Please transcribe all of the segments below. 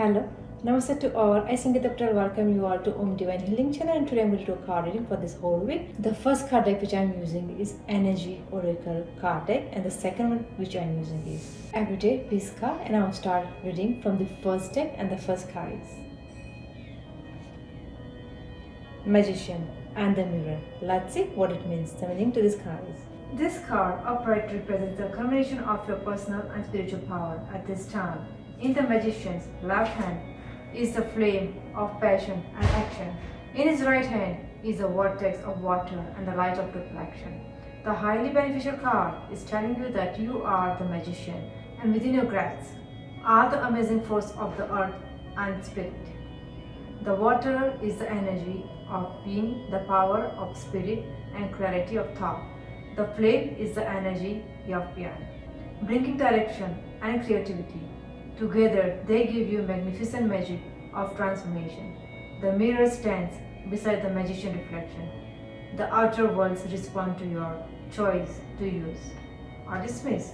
Hello, Namaste to all. I Sangeeta welcome you all to Divine Healing Channel, and today I'm going to do a card reading for this whole week. The first card deck which I'm using is Energy Oracle card deck, and the second one which I'm using is Everyday Peace card, and I'll start reading from the first deck, and the first card is Magician and the Mirror. Let's see what it means. The meaning to this card is this card upright represents the combination of your personal and spiritual power at this time. In the Magician's left hand is the flame of passion and action. In his right hand is the vortex of water and the light of reflection. The highly beneficial card is telling you that you are the magician, and within your grasp are the amazing force of the earth and spirit. The water is the energy of being, the power of spirit and clarity of thought. The flame is the energy of beyond, bringing direction and creativity. Together, they give you magnificent magic of transformation. The mirror stands beside the magician reflection. The outer worlds respond to your choice to use or dismiss.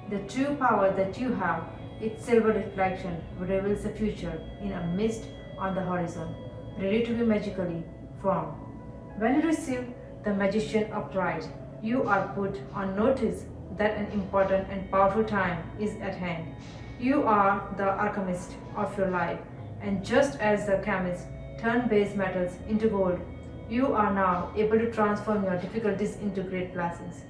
The true power that you have, its silver reflection, reveals the future in a mist on the horizon, ready to be magically formed. When you receive the magician upright, you are put on notice that an important and powerful time is at hand. You are the alchemist of your life, and just as the chemist turned base metals into gold, you are now able to transform your difficulties into great blessings.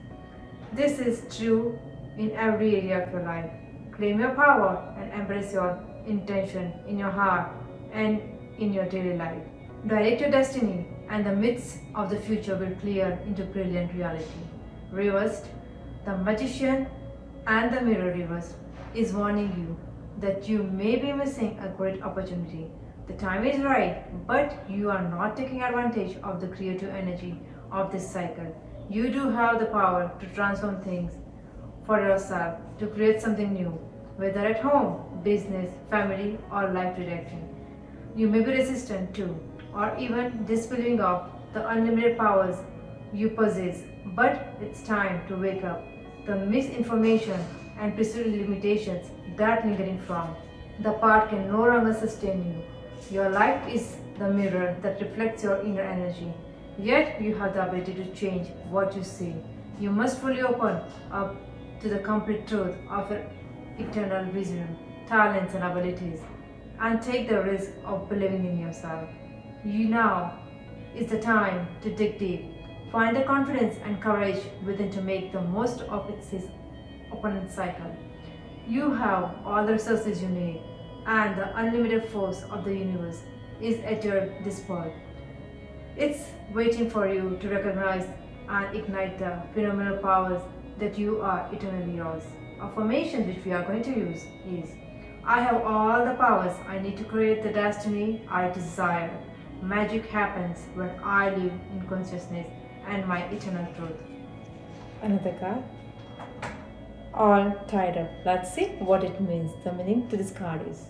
This is true in every area of your life. Claim your power and embrace your intention in your heart and in your daily life. Direct your destiny, and the myths of the future will clear into brilliant reality. Reversed, the magician and the mirror reversed is warning you that you may be missing a great opportunity. The time is right, but you are not taking advantage of the creative energy of this cycle. You do have the power to transform things for yourself, to create something new, whether at home, business, family, or life direction. You may be resistant to, or even disbelieving of the unlimited powers you possess, but it's time to wake up. The misinformation and perceived limitations that lingering from the part can no longer sustain you. Your life is the mirror that reflects your inner energy. Yet you have the ability to change what you see. You must fully open up to the complete truth of your eternal wisdom, talents and abilities, and take the risk of believing in yourself. You now is the time to dig deep. Find the confidence and courage within to make the most of its opponent cycle. You have all the resources you need, and the unlimited force of the universe is at your disposal. It's waiting for you to recognize and ignite the phenomenal powers that you are eternally yours. Affirmation which we are going to use is, I have all the powers I need to create the destiny I desire. Magic happens when I live in consciousness and my eternal truth. Another card. All tied up. Let's see what it means. The meaning to this card is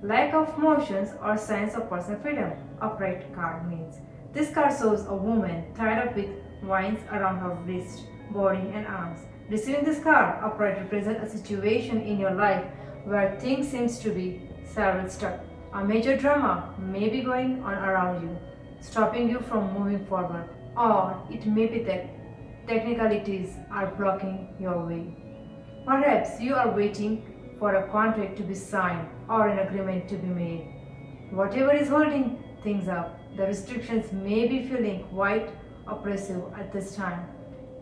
lack of motions or sense of personal freedom. Upright card means this card shows a woman tied up with vines around her wrist, body, and arms. Receiving this card upright represents a situation in your life where things seems to be several stuck. A major drama may be going on around you, stopping you from moving forward, or it may be that technicalities are blocking your way. Perhaps you are waiting for a contract to be signed or an agreement to be made. Whatever is holding things up, the restrictions may be feeling quite oppressive at this time.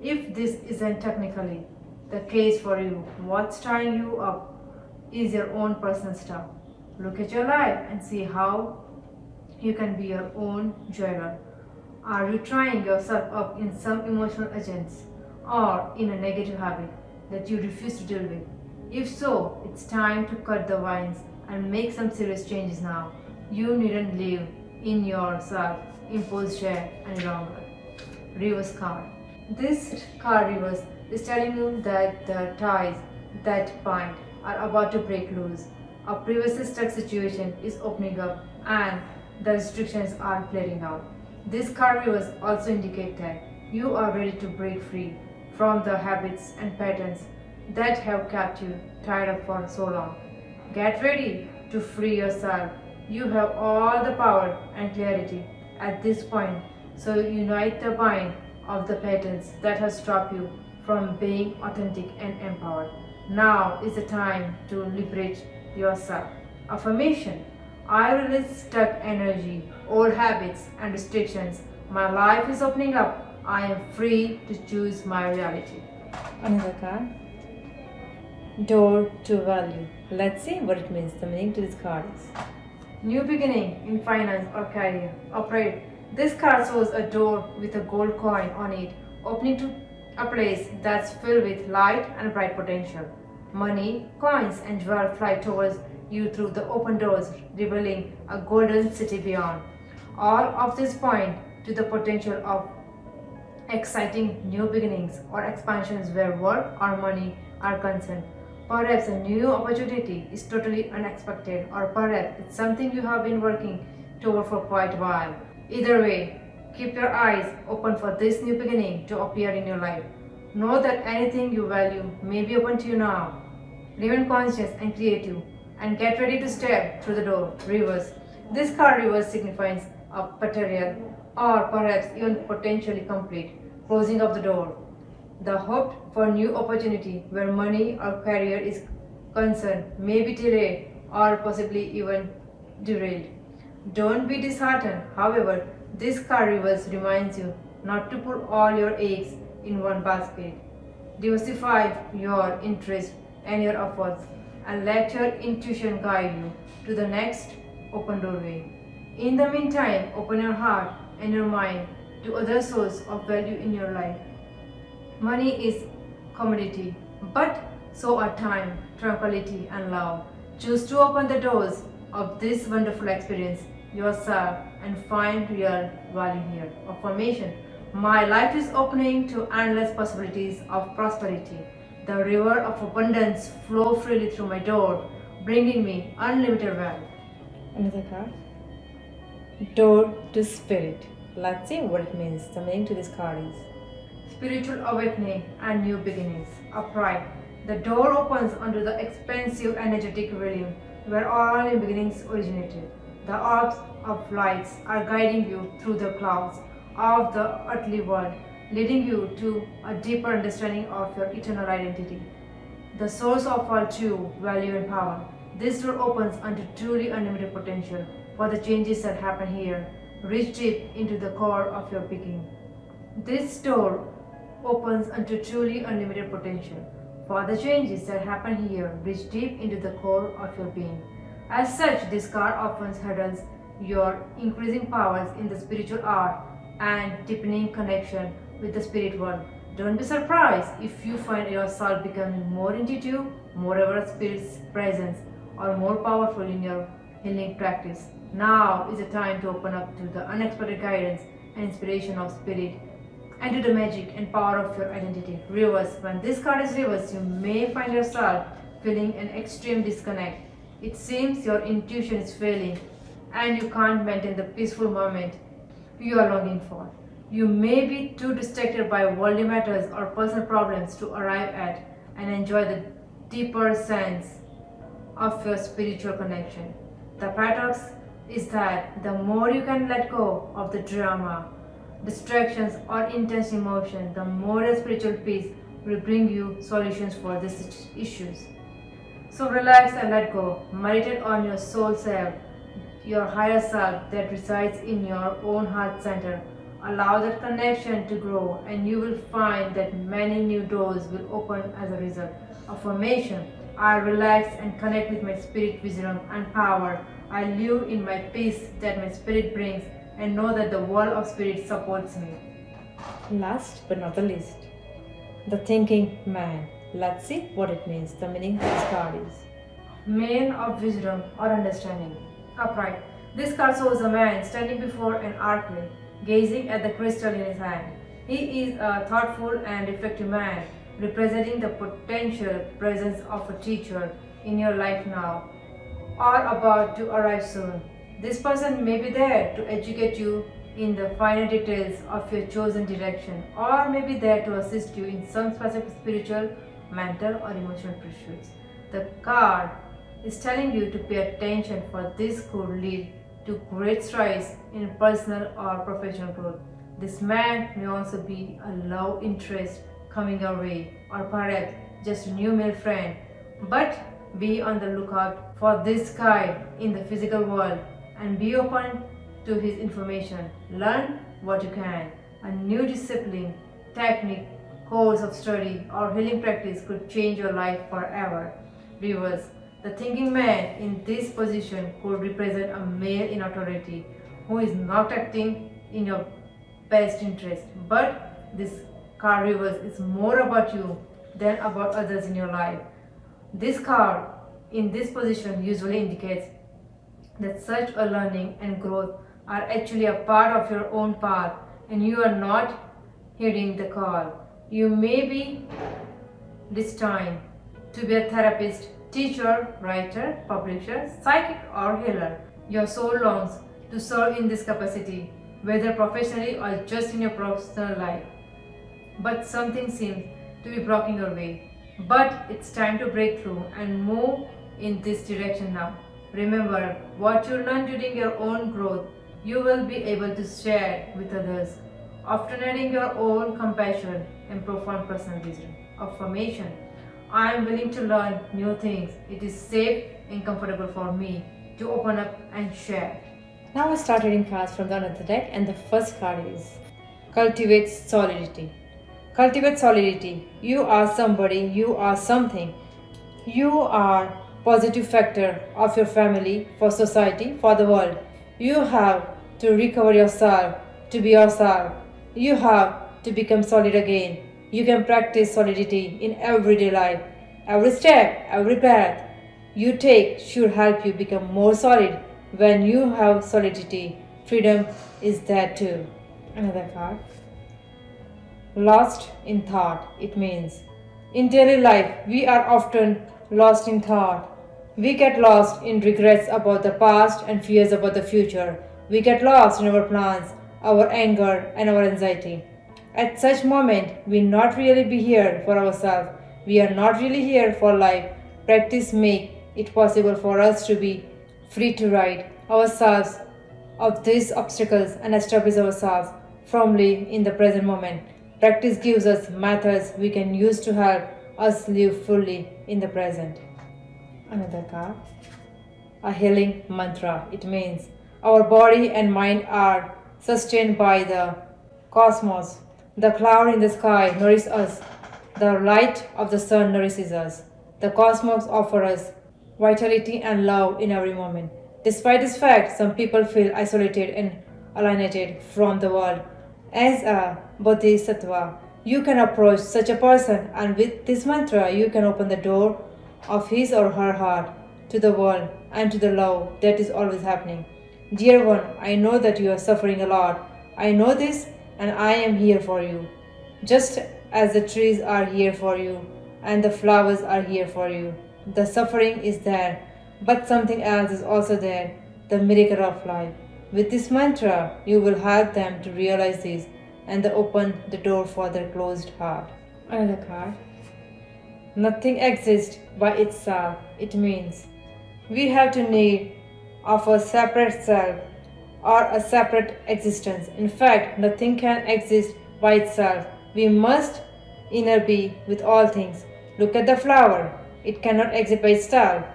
If this isn't technically the case for you, what's tying you up is your own personal stuff. Look at your life and see how you can be your own jailer. Are you trying yourself up in some emotional agents or in a negative habit that you refuse to deal with? If so, it's time to cut the vines and make some serious changes now. You needn't live in your self-imposed share any longer. Reverse card. This card reverse is telling you that the ties that bind are about to break loose. A previously stuck situation is opening up and the restrictions are clearing out. This card reverse also indicates that you are ready to break free from the habits and patterns that have kept you tied up for so long. Get ready to free yourself. You have all the power and clarity at this point, so unite the bind of the patterns that have stopped you from being authentic and empowered. Now is the time to liberate yourself. Affirmation: I release stuck energy, old habits, and restrictions. My life is opening up. I am free to choose my reality. Another card. Door to value. Let's see what it means. The meaning to this card is new beginning in finance or career. Upright. This card shows a door with a gold coin on it, opening to a place that's filled with light and bright potential. Money, coins, and jewels fly towards you through the open doors, revealing a golden city beyond. All of this point to the potential of exciting new beginnings or expansions where work or money are concerned. Perhaps a new opportunity is totally unexpected, or perhaps it's something you have been working toward for quite a while. Either way, keep your eyes open for this new beginning to appear in your life. Know that anything you value may be open to you now. Remain conscious and creative, and get ready to step through the door. Reverse. This card reverse signifies a material or perhaps even potentially complete closing of the door. The hope for new opportunity where money or career is concerned may be delayed or possibly even derailed. Don't be disheartened. However, this card reverse reminds you not to put all your eggs in one basket. Diversify your interests and your efforts, and let your intuition guide you to the next open doorway. In the meantime, open your heart and your mind to other sources of value in your life. Money is commodity, but so are time, tranquility, and love. Choose to open the doors of this wonderful experience yourself and find real value here. Affirmation: my life is opening to endless possibilities of prosperity. The river of abundance flows freely through my door, bringing me unlimited wealth. Another card. Door to spirit. Let's see what it means. The meaning to this card is spiritual awakening and new beginnings. Upright. The door opens onto the expansive energetic realm where all new beginnings originated. The orbs of lights are guiding you through the clouds of the earthly world, leading you to a deeper understanding of your eternal identity, the source of all true value and power. This door opens onto truly unlimited potential for the changes that happen here. Reach deep into the core of your being. This door opens onto truly unlimited potential for the changes that happen here. Reach deep into the core of your being. As such, this card often heralds your increasing powers in the spiritual art and deepening connection with the spirit world. Don't be surprised if you find yourself becoming more intuitive, more aware of spirit's presence, or more powerful in your healing practice. Now is the time to open up to the unexpected guidance and inspiration of spirit and to the magic and power of your identity. Reverse. When this card is reversed, you may find yourself feeling an extreme disconnect. It seems your intuition is failing and you can't maintain the peaceful moment you are longing for. You may be too distracted by worldly matters or personal problems to arrive at and enjoy the deeper sense of your spiritual connection. The paradox is that the more you can let go of the drama, distractions, or intense emotion, the more a spiritual peace will bring you solutions for these issues. So relax and let go. Meditate on your soul self, your higher self that resides in your own heart center. Allow that connection to grow, and you will find that many new doors will open as a result. Affirmation: I relax and connect with my spirit wisdom and power. I live in my peace that my spirit brings and know that the world of spirit supports me. Last but not the least, the thinking man. Let's see what it means. The meaning of this card is man of wisdom or understanding. Upright. This card shows a man standing before an archway, gazing at the crystal in his hand. He is a thoughtful and reflective man, representing the potential presence of a teacher in your life now or about to arrive soon. This person may be there to educate you in the finer details of your chosen direction, or may be there to assist you in some specific spiritual, mental, or emotional pursuits. The card is telling you to pay attention, for this could lead to great strides in personal or professional growth. This man may also be a love interest coming your way, or perhaps just a new male friend. But be on the lookout for this guy in the physical world and be open to his information. Learn what you can. A new discipline, technique, course of study, or healing practice could change your life forever. Reverse. The thinking man in this position could represent a male in authority who is not acting in your best interest. But this card reverse is more about you than about others in your life. This card in this position usually indicates that such a learning and growth are actually a part of your own path and you are not heeding the call. You may be destined to be a therapist, teacher, writer, publisher, psychic, or healer. Your soul longs to serve in this capacity, whether professionally or just in your personal life. But something seems to be blocking your way. But it's time to break through and move in this direction now. Remember, what you learn during your own growth, you will be able to share with others, often adding your own compassion and profound personal wisdom. Affirmation: I am willing to learn new things. It is safe and comfortable for me to open up and share. Now we start reading cards from the other deck, and the first card is Cultivate Solidity. Cultivate solidity. You are somebody, you are something. You are positive factor of your family, for society, for the world. You have to recover yourself, to be yourself. You have to become solid again. You can practice solidity in everyday life. Every step, every path you take should help you become more solid. When you have solidity, freedom is there too. Another card. Lost in thought. It means in daily life we are often lost in thought. We get lost in regrets about the past and fears about the future. We get lost in our plans, our anger, and our anxiety. At such moment, we not really be here for ourselves. We are not really here for life. Practice make it possible for us to be free to ride ourselves of these obstacles and establish ourselves firmly in the present moment. Practice gives us methods we can use to help us live fully in the present. Another card. A healing mantra. It means our body and mind are sustained by the cosmos. The cloud in the sky nourishes us. The light of the sun nourishes us. The cosmos offers us vitality and love in every moment. Despite this fact, some people feel isolated and alienated from the world. As a bodhisattva, you can approach such a person, and with this mantra, you can open the door of his or her heart to the world and to the love that is always happening. Dear one, I know that you are suffering a lot. I know this, and I am here for you. Just as the trees are here for you, and the flowers are here for you. The suffering is there, but something else is also there, the miracle of life. With this mantra, you will help them to realize this and open the door for their closed heart. Another card. Nothing exists by itself. It means we have to need of a separate self or a separate existence. In fact, nothing can exist by itself. We must inner be with all things. Look at the flower. It cannot exist by itself.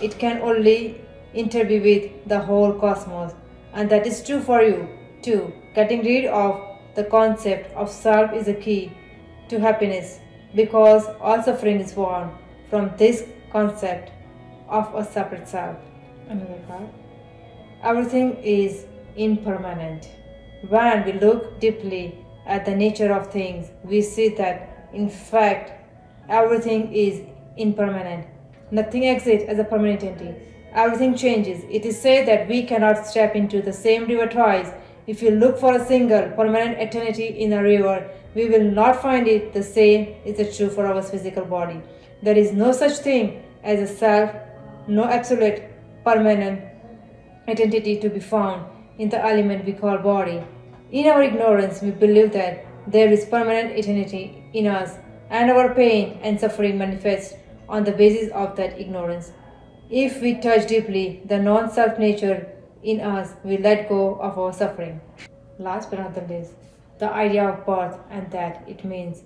It can only interbe with the whole cosmos. And that is true for you too. Getting rid of the concept of self is a key to happiness, because all suffering is born from this concept of a separate self. Another card. Everything is impermanent. When we look deeply at the nature of things, we see that in fact everything is impermanent. Nothing exists as a permanent entity. Everything changes. It is said that we cannot step into the same river twice. If you look for a single permanent eternity in a river, we will not find it. The same is true for our physical body. There is no such thing as a self, no absolute permanent identity to be found in the element we call body. In our ignorance, we believe that there is permanent eternity in us, and our pain and suffering manifest on the basis of that ignorance. If we touch deeply the non self nature in us, we let go of our suffering. Last but not the least, the idea of birth and that it means.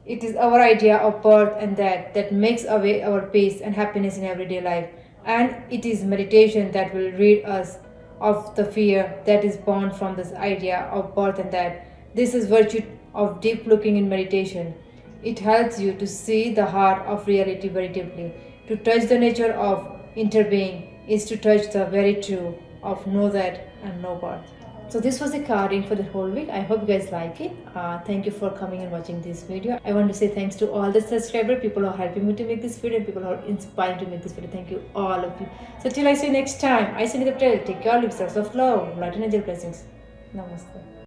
It is our idea of birth and that makes away our peace and happiness in everyday life. And it is meditation that will rid us of the fear that is born from this idea of birth and that. This is virtue of deep looking in meditation. It helps you to see the heart of reality very deeply. To touch the nature of interbeing is to touch the very true of know that and know birth. So this was the carding for the whole week. I hope you guys like it. Thank you for coming and watching this video. I want to say thanks to all the subscribers, people who are helping me to make this video, and people who are inspired to make this video. Thank you, all of you. So till I see you next time, I send you the prayer. Take care of yourselves of love, light and angel blessings. Namaste.